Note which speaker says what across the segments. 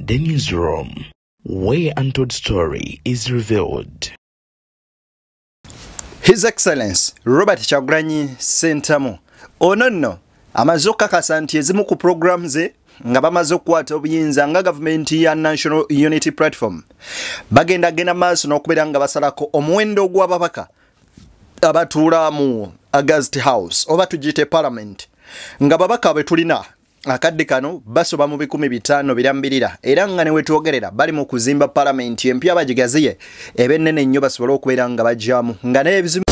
Speaker 1: The Newsroom, where untold story is revealed.
Speaker 2: His Excellence Robert Kyagulanyi Ssentamu ono amaze okukakasa nti ezimu ku programs ze nga bamaze okukwata obuyinza nga gavumenti ya National Unity Platform bagenda maaso n'okubeera nga basalako omuwendo gw'ababaka abatuula mu August House oba tugiyite Parliament nga babaka bwe tulina akadde kano basoba mu 500 birambirira era nga ne wetwogerera bali mu kuzimba Parliament empya bagigaziye ebennene nnyo basobola okubeera nga bajjamu nga n'ebizibu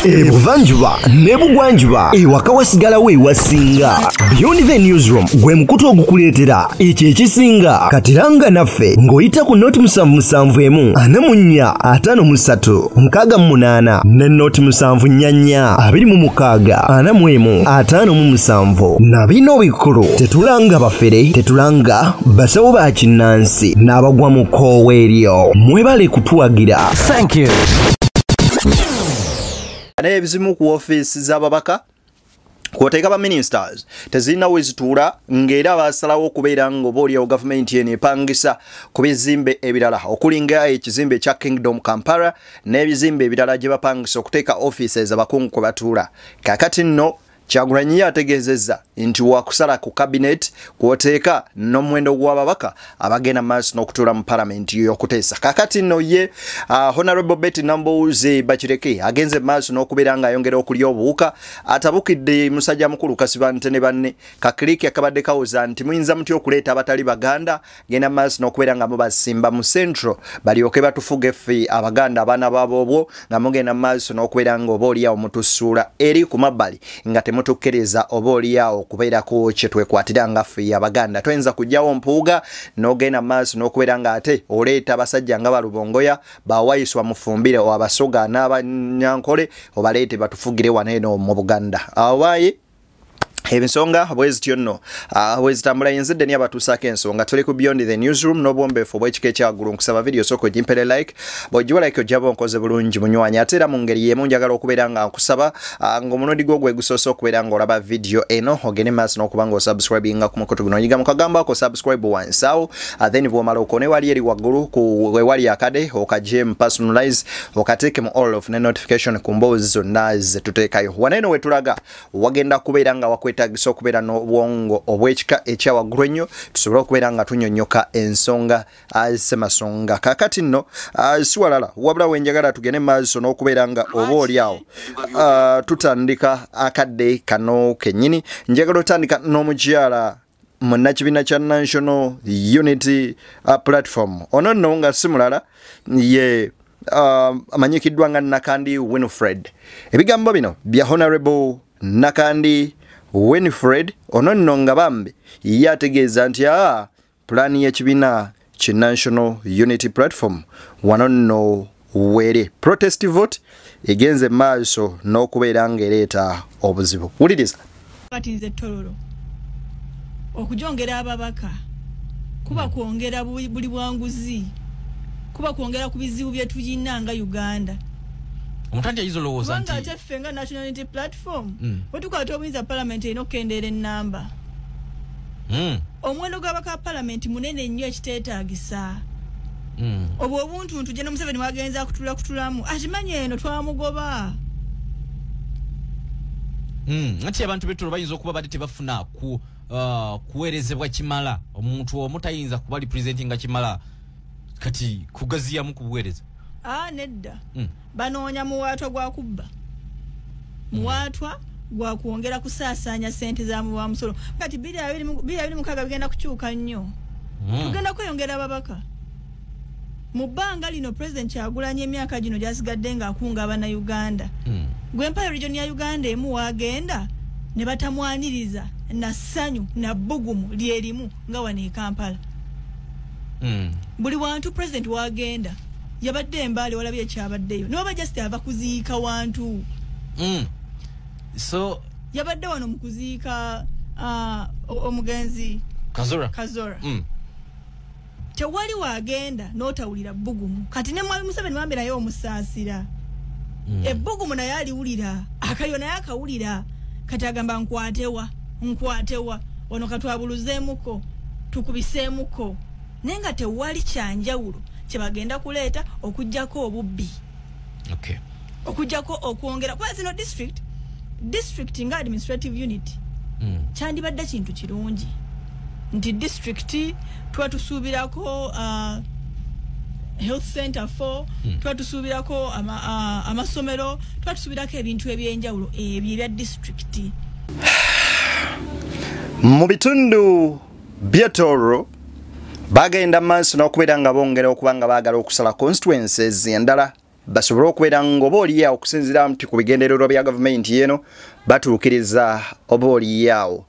Speaker 3: Ebuvanjuba nebugwanjuba ewaka wasigalawo ewasinga. Beyond the Newsroom gwe mukutu ogukuleetera ekyo ekisinga katiranga naffe ng'oyita ku noti 771 44 53 ne noti 744 26 45 na bino bikulu tetulanga bafere tetulanga basawo ba kinnansi n'abagwa mu koowa eryo mwebale kutuwagira. Thank you.
Speaker 2: N'ebizimu ku office z'ababaka kwoteeka ba ministers tezirina wezituula ng'era basalawo okubeera ng'oboolyawo gavumenti eno epangisa ku bizimbe ebirala okulinga ekizimbe ekya Kingdom Kampala n'ebizimbe ebirala gye bapangisa okuteeka offices abakungu kwe batuula. Kaakati nno Kyagulanyi ategeezezza nti wakusala ku cabinet kwoteeka n'omuwendo gw'ababaka abagenda maaso n'okutuula mu Parliament y'okuteesa. Kaakati nno ye Honorable Betty Nambooze Bakireke agenze maaso n'okubeera ng'ayongera okulya obuwuka atabukidde musajja mukulu Kasibante ne banne kakiriki akabadde kawuza nti muyinza mutya okuleeta abatali Baganda genda maaso n'okubeera nga mubasimba mu Central balyoke batufuge ffe Abaganda abaana baabo obwo nga mugenda maaso n'okubeera ng'oboolyawo mutusuula eri ku mabbali nga mutukkereza oboolyawo okubeerako kye twekwatira nga ffe Abaganda twenza kujjawo mpuuga n'ogenda maaso n'okubeera nga ate oleeta abasajja nga balubongoya bawayiswa mufumbire abasoga n'abanyankole obaleete batufugire wano eno mu Buganda. Awaaye ebisonga bwezityo nno bwezitambula yenzedde ni abatuusaako ensonga tuli ku Beyond the Newsroom n'obwombeefu obw'ekika ekyagulu nkusaba video sooka ogimpere like bw'ogiwa like ojjaba onkoze bulungi munywanya ate era mu ngeri y'emu njagala okubeera nga nkusaba ng'omulundi gwo gwe gusoose okubeera ng'olaba video eno ogende maaso n'okuba ng'osubscribinga ku mukutu guno oyiga mu kagambo ako subscribe wansi awo then bw'omala okone wali eri waggulu ku wewali akade okagye mu personalize okateeke mu all of ne notification ku mboozi zonna ze tuteekayo wano eno we tulaga wagenda kubeera nga wakwetagisa okubeera n'obwongo obw'ekika ekyawaggulu ennyo tusobole okubeera nga tunyonnyoka ensonga semasonga. Kaakati nno si walala wabula wenjagala tugende maaso n'okubeera nga oboolyawo tutandika akadde kano kennyini njagala otandika n'omukyala munnakibiina kya National Unity Platform ono nno nga si mulala ye amanyikiddwa nga Nakandi Winifred. Ebigambo bino bya Honorable Nakandi Winifred ono nno nga bambi ye ategeeza nti pulaani y'ekibiina ki National Unity Platform wano nno were protest vote egenze maaso n'okubeera ng'ereeta obuzibu. Wuliriza
Speaker 4: kati nze Tororo okujongera ababaka kuba kwongera buli bwanguzi kuba kwongera ku bizibu bye tuyina nga Uganda.
Speaker 5: Omutandi yizo lowooza nti
Speaker 4: ate ffe nga National Unity Platform wetukwata obuyinza Parliament erina okukendera ennamba omuwendo gw'abaka Parliament munene nnyo ekiteetaagisa obwo obuntuntu gye Museveni wagenza kutulamu akimanye eno twamugoba
Speaker 5: ati abantu betolo bayinza okuba bali tebafuna kuweerezebwa kimala omuntu omutayinza kuba representinga kimala kati kugaziyamu kubuweereza
Speaker 4: nedda banoonya muwaatwa gwa kubba muwaatwa gwa kuongera kusaasanya sente za mu musolo kati 2026 bigenda kukyuka nnyo tugenda kweyongera ababaka mu bbanga lino President Kyagulanyi emyaka gino gyasigadde nga akunga abana Uganda Gwempire region ya Uganda emu wagenda ne batamwaniriza na ssanyu na bugumu lyerimu nga wane e Kampala buli wantu President wagenda yabadde embale walabye kyabaddeyo no just ava kuziika wantu
Speaker 5: so
Speaker 4: yabadde wano mukuziika omugenzi
Speaker 5: Kazora
Speaker 4: tewali wagenda notawulira bugumu kati ne mwami Museveni mwambe naye omusaasira ebbugumu naye aliwulira akayo naye akawulira kati agamba nkwatewa wano katwabuluzeemuko tukubiseemuko nenga tewali kyanjawulo kyebagenda kuleeta okujjako obubbi.
Speaker 5: Okay.
Speaker 4: Okujjako okwongera kwa zino district nga administrative unit. Kyandibadde kintu kirungi nti district twatusuubirako health center for twatusuubirako amasomero twatusuubirako ebintu ebyenjawulo ebyo ebya district.
Speaker 2: Mu bitundu by'Etoro bagenda maaso n'okubeera nga bongera okuba nga baagala okusala constituencies endala basobole okubeera ng'oboolyawo okusinziira nti ku bigendererwa bya gavumenti eno batuukiriza oboolyawo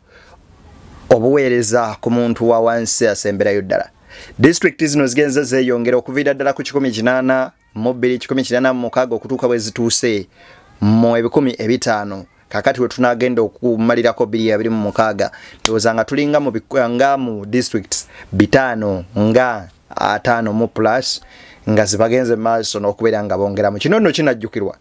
Speaker 2: obuweereza ku muntu wa wansi asemberayo ddala. District zino zigenze zeeyongera okuviira ddala ku 182 mu 186 okutuuka bwe zituuse mu 15,000 kakati we tunagenda okumalirako 226 ndowooza nga tulinga mu districts 5 nga 5 mu plus nga zibagenze maaso n'okubeera nga bongeramu. Kino nno kinajjukirwa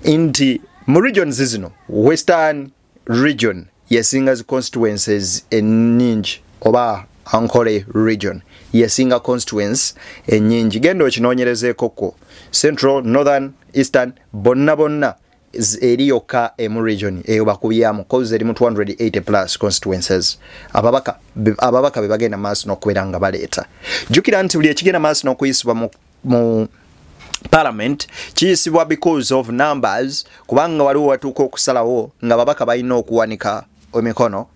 Speaker 2: nti mu regions zino Western region yesinga zi constituencies ennyingi oba Ankole region yesinga constituents ennyingi. Genda okinoonyerezeeko ko Central, Northern, Eastern bonna eri yokka emu region eyo bakubyamu cause eri mu 280 plus constituencies ababaka be bagenda maaso n'okubeera nga baleeta. Jjukira nti buli ekigenda maaso n'okuyisibwa mu Parliament kiyisibwa because of numbers kubanga waliwo watuuka okusalawo nga babaka balina okuwanika emikono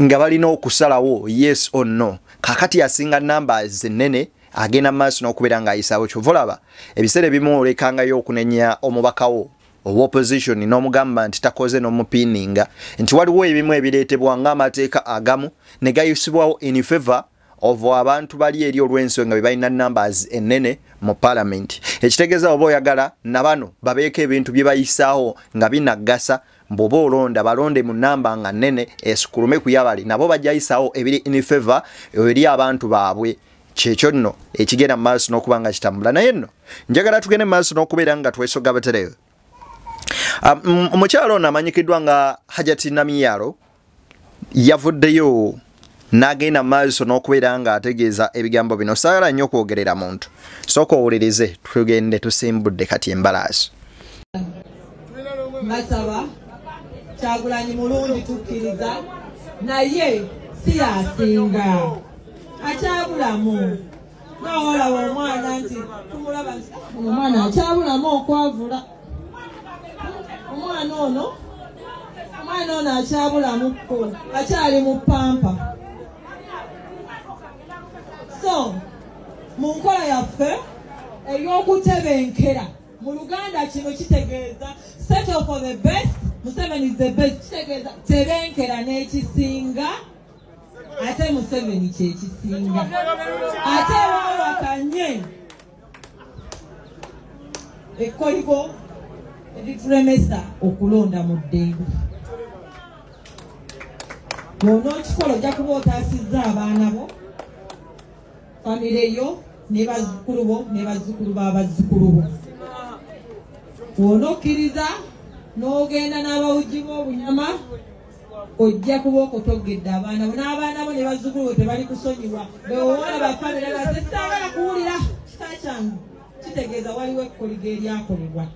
Speaker 2: nga balina okusalawo yes or no. Kakati asinga numbers ennene agenda maaso n'okubeera nga ayisaawo. Kyovulaba ebiseera ebimu olekangayo okunenya omubakawo opposition n'omugamba nti takoze n'omupiininga nti waliwo ebimu ebireetebwa ng'amateeka agamu ne gayisibwawo in favor of abantu bali eri olw'ensonga bye balina numbers ennene mu Parliament. Ekitegeeza oba oyagala na bano babeeko ebintu bye bayisaawo nga binagasa bw'oba olonda balonde mu namba nga nnene esukulume ku yabali nabo bajayisaawo ebiri in favor eri abantu baabwe. Kyekyo nno ekigenda mu maaso n'okuba nga kitambula naye nno njagala tugende mu maaso n'okubeera nga twesoga batereyo. Omukyalo ono amanyikiddwa nga Hajati Namiyalo yavuddeyo n'agenda maaso n'okubeera nga ategeeza ebigambo bino. Saagala nnyo okwogerera muntu sooka owulirize tugende tusimbudde kati embalaasi.
Speaker 6: Masaba Kyagulanyi mulungi tukkiriza naye si yasinga akyabulamu n'olaba omwana nti tumulaba omwana akyabulamu okwavula omwana ono akyabulamu ko akyali mu pampa. So mu nkola yaffe ey'okutebenkera mu Luganda kino kitegeeza settle for the best, Museveni is the best. Kitegeeza tebenkera n'ekisinga ate Museveni kyekisinga ate wawakanye ekkoligo eritulemesa okulonda mu ddembe. Bw'onookikola ojja kuba otaasizza abaana bo famire yo ne bazzukulu bo ne bazzukulu b'abazzukulu bo. Bw'onokkiriza n'ogenda n'abawuji b'obunyama ojja kuba okutogedde abaana bo n'abaana bo ne bazzukulu bo tebali kusonyiwa. Bewowola bafamire baze saagala kuwulira kika kyange kitegeeza waliwo ekkoligo eryakolebwa.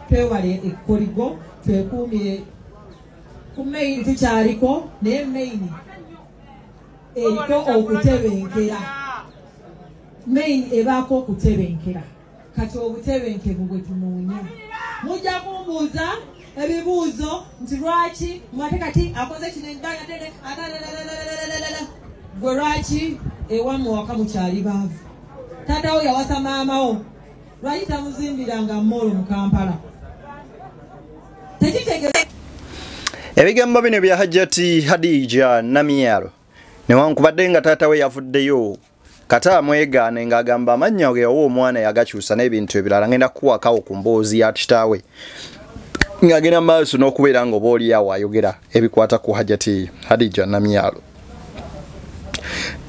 Speaker 6: Twewale ekkoligo twekuumire ku main tukyaliko naye main eriko okutebenkera. Main ebaako okutebenkera kati obutebenkevu bwe tunoonya. Mujja kumbuuza ebibuuzo nti lwaki mwate kati akoze kino endagandene gwe lwaki ewammwe waka mukyali baavu. Taatawo yawasa maamawo lwaki tamuzimbiranga mmoolo mu Kampala. Tekitegeeza
Speaker 2: ebigambo bino bya Hajati Hadija Namiyalo newankubadde nga taata we yavuddeyo kata amwegaane ng'agamba amannya ge omwana yagakyusa n'ebintu ebirala ngenda kuwakawo ku mboozi ya kitaawe ng'agenda maaso n'okubeera nga obaolyawo ayogera ebikwata ku Hajati Hadija Namiyalo.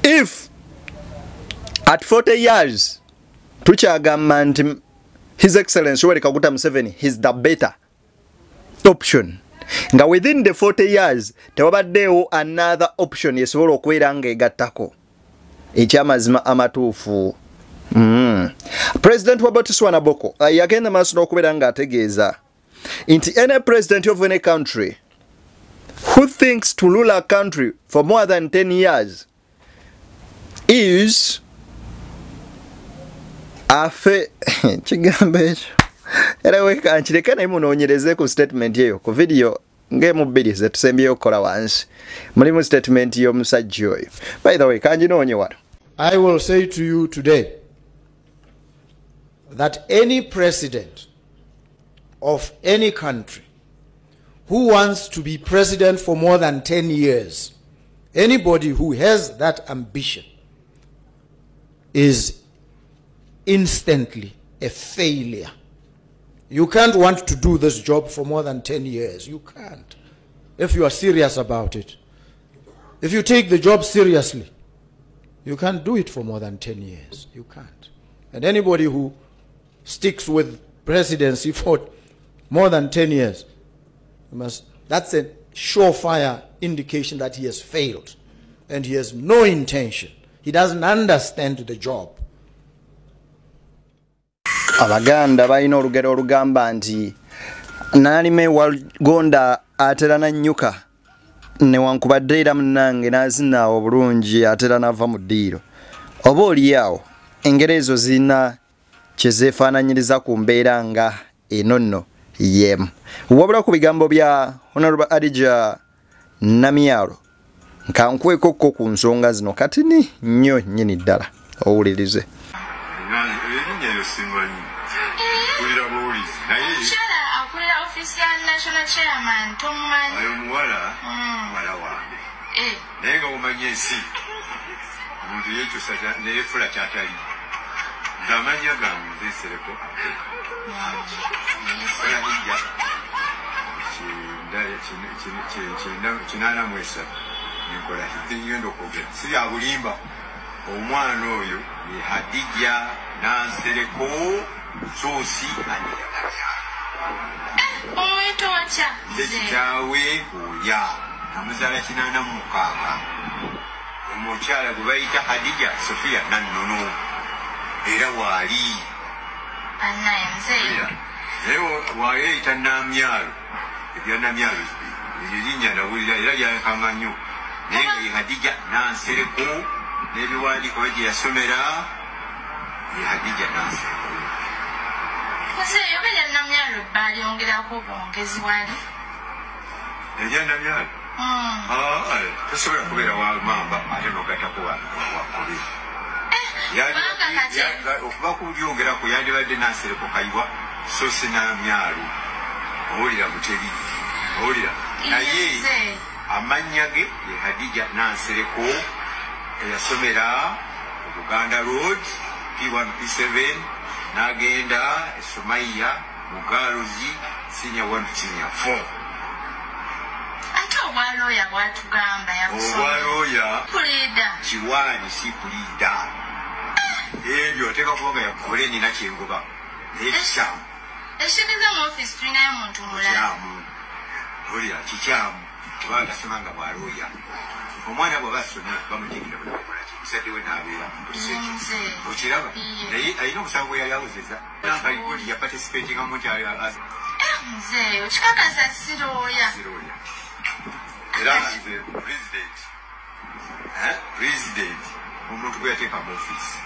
Speaker 2: If at 40 years tukyagamba nti His Excellency Yoweri Kaguta Museveni is the better option nga within the 40 years tewabaddeewo another option yesobola okubeera nga egattako ekyamazima amatuufu. President wa Botswana Boko yagenda maaso n'okubeera ng'ategeeza nti any president of any country who thinks to rule a country for more than 10 years is afe kigambo ekyo era weka nkireka naye munoonyereze ku statement eyo ku video ngemu bbiri zetusembyeyo okukola wansi mulimu statement y'omusajja oyo. By the way kanjinoonye wano.
Speaker 7: I will say to you today that any president of any country who wants to be president for more than 10 years, anybody who has that ambition is instantly a failure. You can't want to do this job for more than 10 years. You can't. If you are serious about it. If you take the job seriously, you can't do it for more than 10 years. You can't. And anybody who sticks with presidency for more than 10 years, that's a surefire indication that he has failed. And he has no intention. He doesn't understand the job.
Speaker 2: Abaganda balina olugero olugamba nti nalime wagonda atera na nnyuka newankubadde era munnange n'azinaawo bulungi atera nava mu ddiiro. Oba oliawo engero ezo zirina kye zeefaananyiriza ku mbeera nga eno nno yemu. Wabula ku bigambo bya Honorable Adija Namyalo nkankwekokko ku nsonga zino katini nnyo nnyini ddala owulirize.
Speaker 8: National chairman Tomman ayo muwala muwala wange naye nga omanye ensi omuntu yekyusa neyefula kyatali ng'amanya gange nzeesereko kinaana mu esatu nenkola ngenda okwogera si ya bulimba. Omwana oyo ye Hadija Nansereko Soosi Zekitawe oya amuzaala 86 omukyala gwe bayita Hadija Sofia Nannono era waali naye wayeyita Namyalo ebya Namyalo erinnya nawulira era lyankaŋŋa nnyo naye nga ye Hadija Nansereko n'ebiwandiiko bye gye yasomera ye Hadija Nansereko. Yo bella Namyalo balyongerako bwongezi wali ejja Namyalo tosobola kubeera wamamba ate n'ogattako wakubi okuba kulyongerako yandibadde Nansereko Kayiwa so si Namyalo owulira Mutebi owulira naye amannya ge ye Hadija Nansereko eyasomera Buganda Road P1 P7 n'agenda Sumaiya Mugalozi Senior 1 Senior 4. Ate obwalooya bwatugamba obwalooya Kiwaani si puliida ebyo oteeka kubanga yakole nina kyengoba naye kikyamu ekiriza mu ofisi tulinayo muntu mulala olira kikyamu kubanga tasemanga bwalooya omwana bw'aba asomye bamuteekera musadde we n'abeera okiraba naye alina omusango gwe yali awozeza nankaliguli ya participatinga muti nze okikakasa sirooya era nze president omuntu gwe yateeka mu ofisi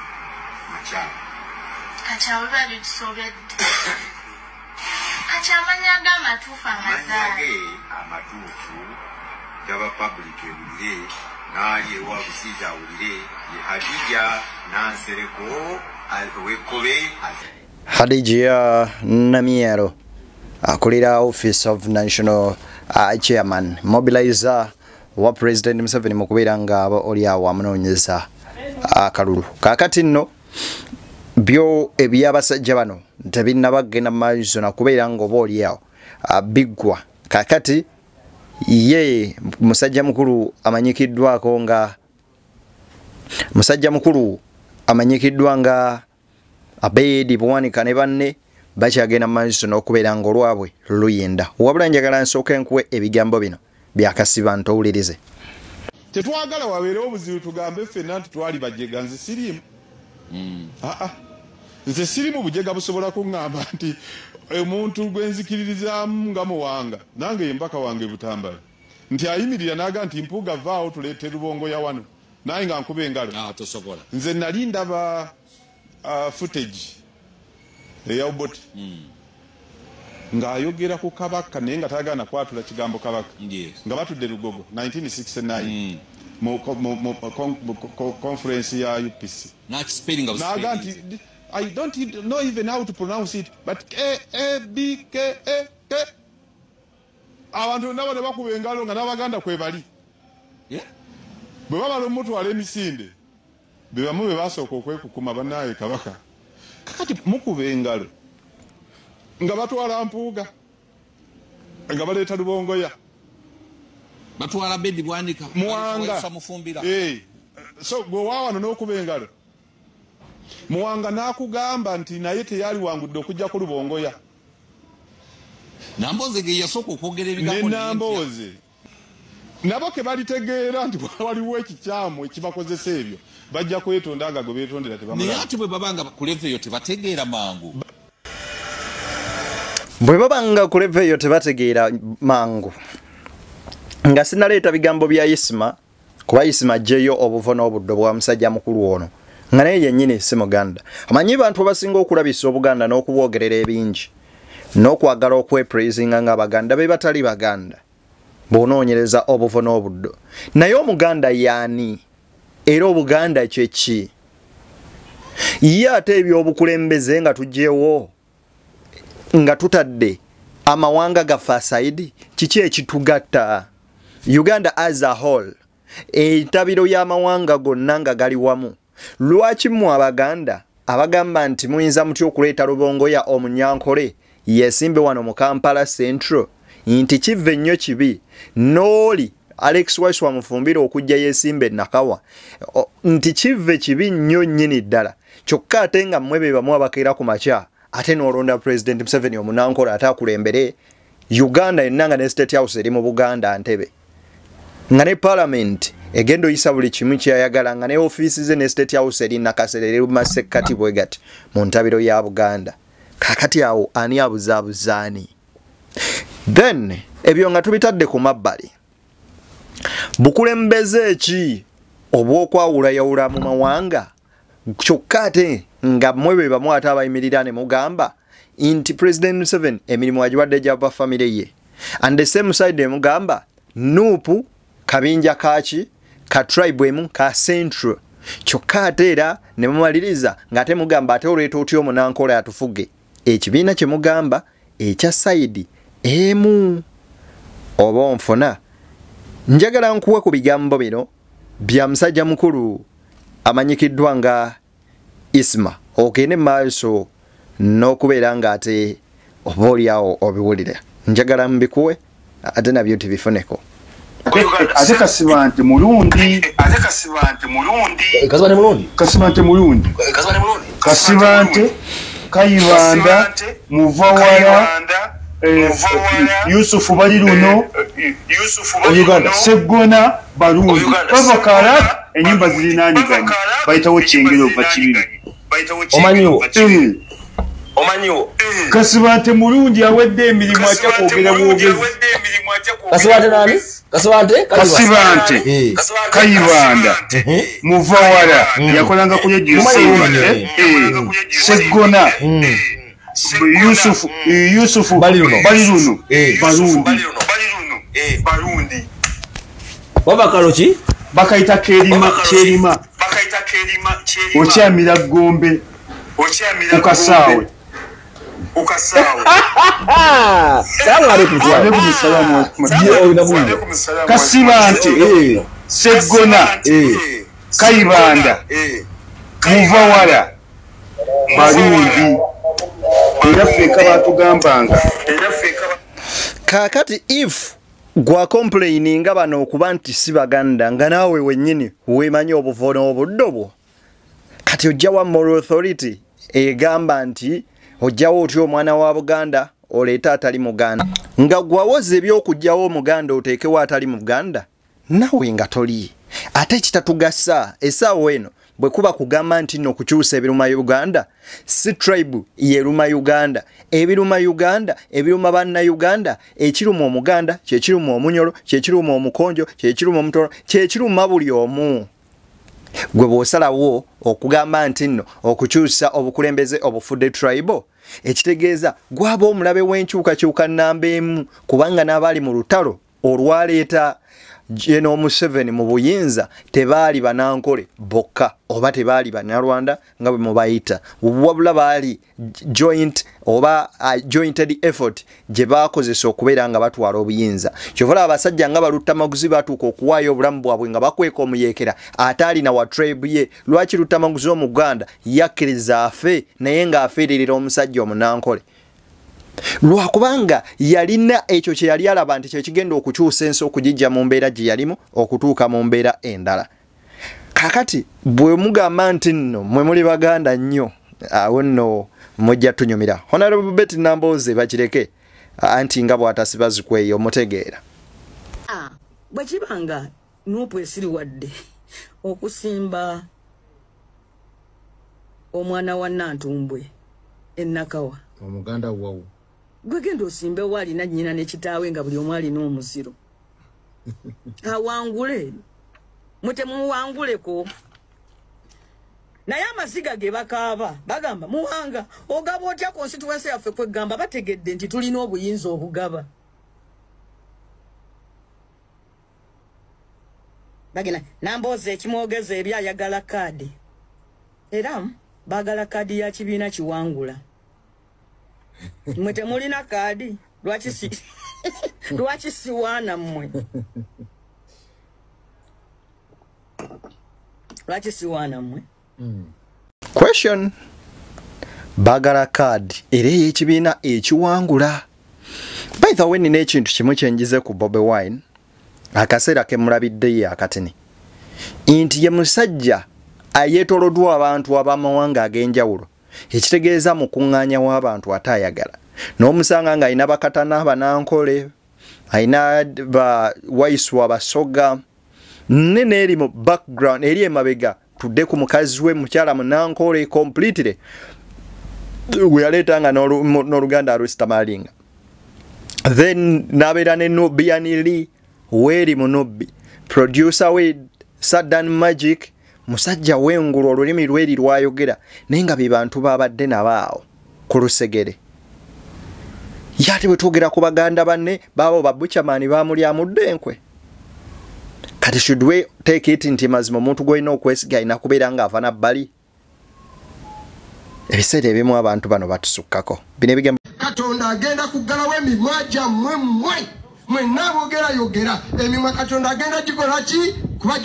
Speaker 8: makyala kati awo biba bitusobedde kati amanya ge amatuufu amazage amatuufu gaba public ewulire naali ewa busiizi awulire ye Hadija Nansereko wekobe.
Speaker 2: Hadija Namyalo akulira Office of National Chairman mobilizer wa President Museveni mu kubeera nga oli awo amunoonyeza akalulu. Kaakati nno byo ebyabasajja bano tebinnabagenda maaso na kubeera nga oba oli awo biggwa. Kaakati ye musajja mukulu amanyikiddwako nga Abeid Bwanika ne banne bakyagenda maaso n'okubeera nga olwabwe luyinda. Wabula njagala nsooke nkuwe ebigambo bino byakasiba ntowulirize.
Speaker 9: tetwagala wabeerewo obuzibu tugambe ffenna nti twali bajega nze siriimu nze sirimu bujega busobola kuŋŋamba nti omuntu gwe nzikiririzaamu nga Muwanga nange yembaka wange Butambala nti ayimirira n'aga nti Mpuuga vaawo tuleete Lubongo ya wano naye nga nkuba engalo nze nali ndaba footage eya Obote ng'ayogera ku Kabaka naye nga tagaana kwatula kigambo Kabaka nga batudde Lugogo 1969 mu conference ya UPC n'aga nti I don't know even how to pronounce it, but K-A-B-K-A-K. Abantu nabo ne bakuba engalo nga n'Abaganda kwe bali. Bwe baba n'omutwala emisinde, be bamu be basooka okwekukuma bannaye Kabaka. Kakati mukuba engalo nga batwala Mpuuga nga baleeta Lubongoya.
Speaker 10: Batwala Bedi Bwanika.
Speaker 9: Muwanga.
Speaker 10: Mufumbira.
Speaker 9: So gwe waawano n'okuba engalo. Muwanga n'akugamba nti naye teyali wangudde okujja ku Lubongoya.
Speaker 10: Namboze ge yasooka okwogera ebigambo
Speaker 9: Namboze nabo ke balitegeera nti waliwo ekikyamu ekibakozesa ebyo bajja kwetonda nga gwe beetondera tebamala.
Speaker 10: Naye ate bwe babanga ku level tebategeera mangu.
Speaker 2: Bwe babanga ku level tebategeera mangu nga sinaleeta bigambo bya Isma kuba Isma jeyo obuvono obuddo bwa musajja mukulu ono nga naye yennyini si Muganda. Amanyi bantu abasinga okulabisa Obuganda n'okubwogerera ebingi n'okwagala okwepraising nga Abaganda be batali Baganda bw'onoonyereza obuvono obuddo. Naye Omuganda yaani era Obuganda kyeki? Ye ate ebyobukulembeze nga tugyewo nga tutadde amawanga gaffe aside kiki ekitugatta? Uganda as a whole entabiro y'amawanga gonna nga gali wamu. Lwaki mu Abaganda abagamba nti muyinza mutya okuleeta Lubongoya Omunyankole yesimbe wano mu Kampala Central nti kive nnyo kibi n'oli Alex Waiswa Mufumbira okujja yesimbe Nakawa nti kive kibi nnyo nnyini ddala kyokka ate nga mmwe be bamu abakeera ku makya ate n'olonda President Museveni Omunyankole ate akulembere Uganda yenna nga ne State House eri mu Buganda Ntebe nga ne Parliament egendo yisa buli kimu kyayagala nga ne offices ze ne State House eri Nakaserere Masekati bwegati mu ntabiro ya Buganda. Kakati awo ani abuzaabuzaani? Then ebyo nga tubitadde ku mabbali. Bukulembeze ki obw'okwawula yawula mu mawanga kyokka ate nga mmwe be bamu ate abayimirira ne mugamba nti President Museveni emirimu agiwadde gy'aba family ye and the same side mugamba Nuupu kabinja kaki ka tribe emu ka Central kyokka ate era ne mumaliriza ng'ate mugamba ate oleeta otya Omunyankole atufuge ekibiina kye mugamba ekya side emu oba onfuna. Njagala nkuwe ku bigambo bino bya musajja mukulu amanyikiddwa nga Isma ogende maaso n'okubeera ng'ate oba oliawo obiwulira. Njagala mbikuwe ate nabyo tubifuneko.
Speaker 11: Ate Kasibante mulundi. Kasibante Kayibanda Muvawala Yusufu Baliruno Uganda Segona Barundi Babakaraka enyumba zirinaniganye bayitawo kyengero bakibiri omanyiwo Kasibante mulundi awedde emirimu atya kwogera bwogezi.
Speaker 12: Kasibante nani? Kasibante
Speaker 11: Kayibanda Muvawala yakolanga ku radio Segona Yusufu Baliruno Barundi
Speaker 12: Babakalochi
Speaker 11: bakaita Kerima okyamira Gombe Ukasawe
Speaker 12: Salamu alaikum.
Speaker 11: Kasibante Segona Kayibanda Muvawala Barundi era feka batugambanga.
Speaker 2: Kakati if gwa complaining nga bano okuba nti si Baganda nga naawe wennyini weemanyi obuvono obuddo kati ojjawa moral authority egamba nti ojjawo otyo omwana wa Buganda oleeta atali Muganda nga gwawoza ebyokujjawo Omuganda oteekewo atali Muganda nawe nga toli ate kitatugasa esaawo eno bwe kuba kugamba nti no kukyusa ebiruma Uganda si tribe yeruma Uganda ebiruma Uganda ebiruma banna Uganda ekiruma omuganda kyekiruma omunyolo kyekiruma omukonjo kyekiruma omutoro kyekiruma buli omu gwe bw'osalawo okugamba nti nno okukyusa obukulembeze obufudde tribal ekitegeeza gwaba omulabe w'enkyukakyuka nnamba emu kubanga n'abaali mu lutalo olwaleeta General Museveni mu buyinza tebaali banankole bokka oba tebaali bannarwanda nga bwe mubayita wabula baali jointed effort gye baakozesa okubeera nga batwala obuyinza kyovala abasajja nga Lutamaguzi batuuka okuwaayo obulamu bwabwe nga bakweka omuyeekera ataali na wa tribe ye lwaki Lutamaguzi omuganda yakkiriza afe naye ng'afiiririra omusajja omunankole lwakubanga yalina ekyo kye yali alaba nti kyekigenda okukyusa ensi okugijja mu mbeera gye yalimu okutuuka mu mbeera endala kakati bwe mugamba nti nno mwe muli baganda nnyo awo nno mujja tunyumira Honorable Betty Nambooze bakireke anti nga bw'atasiba zikweyo mutegeera
Speaker 13: bwe kibanga nuupu esiri wadde okusimba omwana wa Nantumbwe ennakawa
Speaker 7: omuganda wawu
Speaker 13: gwe genda osimbe wali na nnyina ne kitaawe nga buli omu alina omuziro awangule mutemuwanguleko naye amaziga ge bakaaba bagamba muwanga ogaba otya constituency yaffe kwegamba bategedde nti tulina obuyinza obugaba bagina Nambooze ekimwogeza ebyayagala kaadi era bagala kaadi ya kibiina kiwangula mwete mulina kaadi lwaki siwaana mmwe lwaki siwaana mmwe
Speaker 2: question bagala kaadi era y'ekibiina ekiwangula by the way nina ekintu kimu kyenjize ku Bobi Wine akaseera ke mulabiddeyo akatini nti ye musajja ayeetooloddwa abantu ab'amawanga ag'enjawulo ekitegeeza mu kuŋŋaanya w'abantu atayagala n'omusanga ng'alina bakatana banankole alina Wayisu Abasoga nene eri mu background eri emabega tudde ku mukazi we mukyala munankole completely we yaleetanga n'oluganda Arista Malinga then n'abeera ne Nobby Anili weri mu Nobby producer we Sadan Magic musajja wengulu olulimi lweri lwayogera naye nga be bantu babadde nabaawo ku lusegere yate bwe twogera ku baganda banne baabo babuchamani baamulyamu enkwe kati should we take it nti mazima omuntu gwolina okwesiga alina kubeera ng'ava nabbali ebiseera ebimu abantu bano batusukkako bino ebigambo
Speaker 14: Katonda agenda kuggalawo emimwa gyammwe mwenna boogera emimwa Katonda agenda gikola ki kuba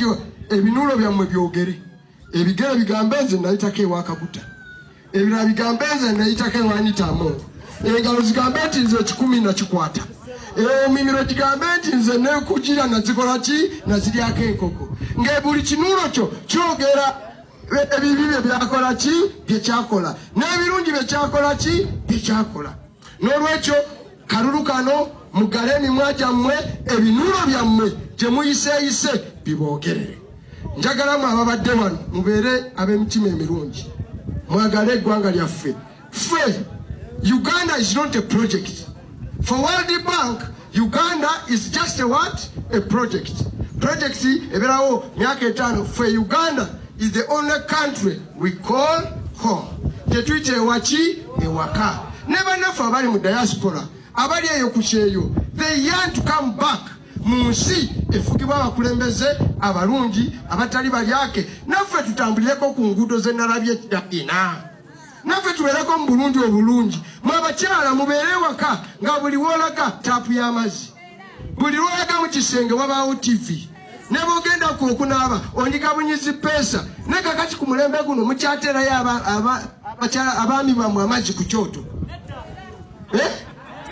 Speaker 14: ebinuulo byammwe byogere ebigere bigambe nze nayitako ewakaguta ebirala bigambe nze nayitako ewanitamu engalo zigambe nti nze 10 nakikwata emimiro gigambe nti nze nekugira nazikola ki naziryako enkoko ng'ebuli kinuulo kyo kyogera ebibi bye byakola ki byekyakola n'ebirungi byekyakola ki byekyakola n'olwekyo kalulu kano mugale emimwa gyammwe ebinuulo byammwe gye muyiseeyise biboogerere njagalamu ababadde wano mubeere ab'emitima emirungi mwagale eggwanga lyaffe ffe Uganda is not a project for World Bank Uganda is just a what? A project eberawo myaka 5 ffe Uganda is the only country we call home tetuyita ewaki ewaka ne bannaffe abali mu diaspora abali eyo ku kyeyo they yearn to come back mu nsi efugibwa abakulembeze abalungi abatali balyake naffe tutambulireko ku nguudo ze nalabye ina naffe tubeereko mu bulungi obulungi mwe abakyala mubeere waka nga buli wolaga taapu y'amazzi buli lwolaga mu kisenge wabaawo TV ne bogenda ku okunaaba ondigabunyizi peesa ne kakati ku mulembe guno mukyaterayo abakyala abaami bammwe amazzi ku kyoto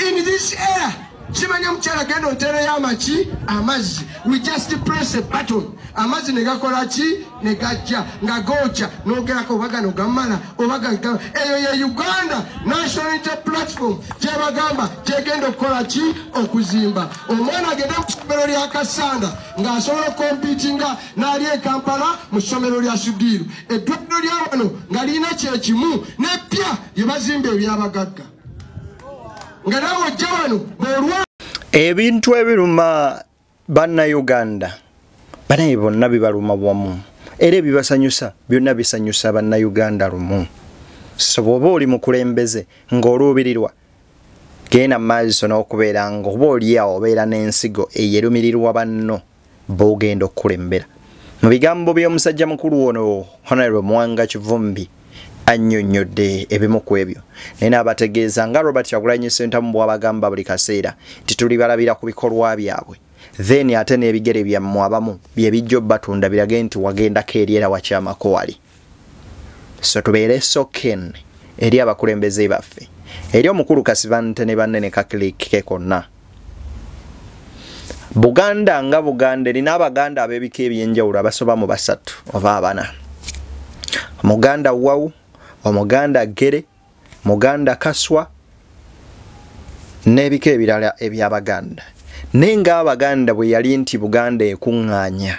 Speaker 14: in this era Simanya mchala gendo otere ya machi amazi. We just press a button. Amazi negakola chi negaja ngagocha nogera ko baga no gamana obaga eyo ya Uganda National Unity Platform jabagamba jegendo kola chi okuzimba. Omwana gende mu somero lya Kasanda ngasobola competinga nali e Kampala mu somero lya Sudiru. Eddwaliro lya wano ngalina kyekimu nepya yebazimbe ebyabagagga. Ngalawo jawano bolwa
Speaker 2: ebintu ebiruma banna Uganda banaye bonna bibaluma bwamu era ebibasanyusa byonna bisanyusa banna Uganda lumu. So bw'oba oli mukulembeze ng'oluubirirwa genda maaso n'okubeera ng'oba oli awo obeera n'ensigo eyerumirirwa banno b'ogenda okukulembera. Mu bigambo by'omusajja mukulu ono Honorable Mwanga Kivumbi annyonnyodde ebimu ku ebyo naye n'abategeeza nga Robert Kyagulanyi Ssentamu bw'abagamba buli kaseera nti tuli balabira ku bikolwa byabwe then ate n'ebigere byammwe abamu bye bijjo batunda birage nti wagendako eri era wakyamako wali. So tubeere soken eri abakulembeze baffe eri omukulu Kasivante ne banne ne Kakilike konna. Buganda nga Buganda erina Abaganda ab'ebika ebyenjawulo abasoba mu 3 oba 4. Omuganda Wawu, Omuganda Gere, Muganda Kaswa n'ebika ebirala eby'Abaganda. Nenga Abaganda bwe yali nti Buganda ekuŋŋaanya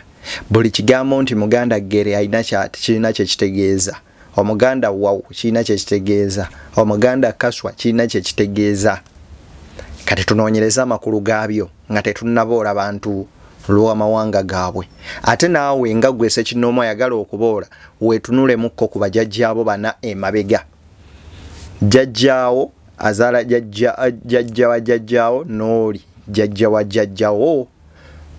Speaker 2: buli kigambo nti Muganda Gere alina kirina kye kitegeeza, Omuganda Wawu kirina kye kitegeeza, Omuganda Kaswa kirina kye kitegeeza. Kati tunoonyereza amakulu gaabyo nga tetunnaboola abantu lw'amawanga gaabwe. Ate naawe nga gwe Ssekinomo ayagala okuboola weetunulemu-kko ku bajjajjaabo bana emabega. Jjajjaawo azaala jjajja wa jjajjaawo n'oli jjajja wa jjajjaawo.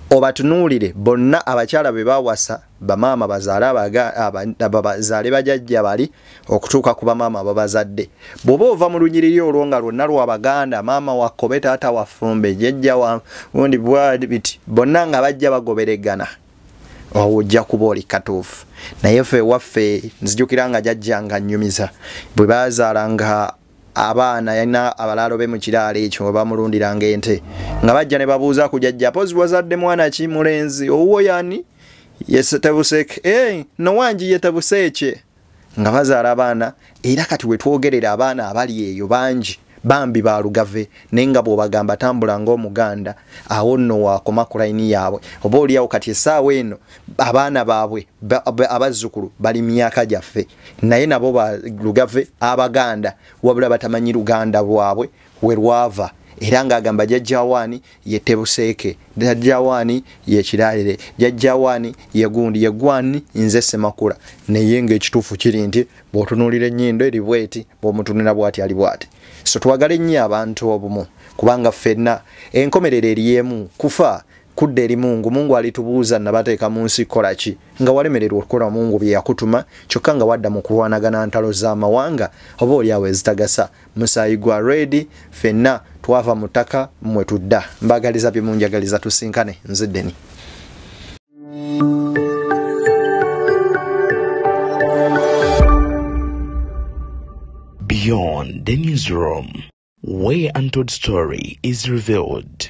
Speaker 2: Obatunuulire bonna abakyala be bawasa bamaama bazaale bajjajja bali okutuuka ku bamaama babazadde. Bw'oba ova mu lunyiriri olwo nga lwonna lw'Abaganda maama wakkobe taata waffumbe jjajja wa wundi bwabiti bonna nga bajja bagoberegana ojja kuba oli katuufu. Naye ffe ewaffe nzijukira nga jjajjanga nnyumiza bwe baazaalanga abaana yalina abalaalo be mu kiraalo ekyo bamulundiranga ente nga bajja ne babuuza ku jjajja pozi wazadde mwana ki mulenzi owuwo yani Tebuseke Nowangi ye Tebuseke nga bazaala abaana era kati we twogerera abaana abali eyo bangi bambi ba Lugave nenga bw'obagamba tambula ng'Omuganda awo nno wakoma ku layini yaabwe oba oliawo kati essaawa eno abaana baabwe abazzukulu bali myaka gyaffe naye nabo ba Lugave Abaganda wabula batamanyi Luganda bwabwe we lwava era ng'agamba jjajjawaani ye Tebuseke jjajjawaani ye Kiralire jjajjawaani ye Gundi ye Gwani nze Ssemakula naye ng'ekituufu kiri nti bw'otunuulira ennyindo eri bweti bw'omutunula bw'ati ali bw'ati. So twagale nnyo abantu obumu kubanga ffenna enkomerero eri emu kufa kudda eri Mungu. Mungu alitubuuza nabateeka mu nsi kola ki nga walemererwa okukola Mungu bye yakutuma kyokka nga wadda mu kulwanagana ntalo z'amawanga oba oliawo ezitagasa. Musaayi gwa ready ffenna twava mu ttaka mmwe tudda. Mbagaliza bye munjagaliza tusinkane nziddeni.
Speaker 1: Beyond the newsroom, where untold story is revealed.